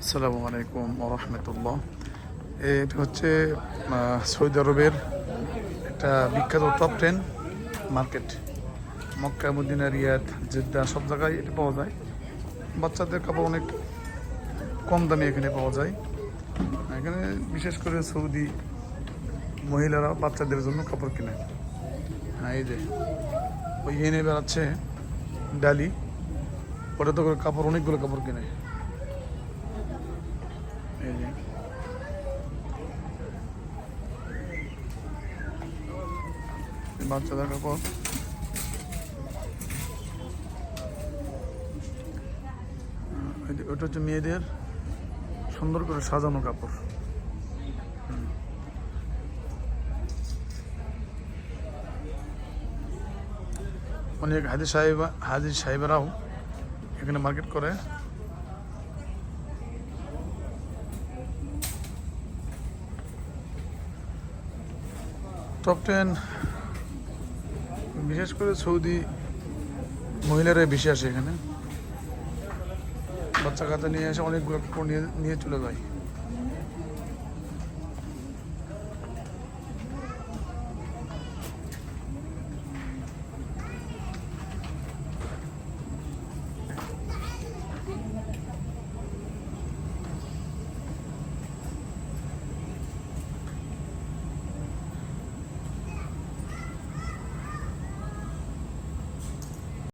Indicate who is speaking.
Speaker 1: আসসালামু আলাইকুম রহমতুল্লাহ। এটা হচ্ছে সৌদি আরবের একটা বিখ্যাত top 10 market. Mecca, Medina, Riyadh, Jeddah সব জায়গায় এটা পাওয়া যায়। বাচ্চাদের কাপড় অনেক কম দামে এখানে পাওয়া যায়। এখানে বিশেষ করে সৌদি মহিলারা বাচ্চাদের জন্য কাপড় কেনে। হ্যাঁ, এই যে ওই এনে বেড়াচ্ছে ডালি, ওটা তো করে কাপড়, অনেকগুলো কাপড় কেনে। এই যে বাচ্চাদের কাপড়, ওটা হচ্ছে মেয়েদের সুন্দর করে সাজানো কাপড়। অনেক হাজি সাহেবেরাও এখানে মার্কেট করে। টপ 10 বিশেষ করে সৌদি মহিলারাই বেশি আসে এখানে। বাচ্চা কাচ্চা নিয়ে এসে অনেকগুলো কাপড় নিয়ে চলে যায়।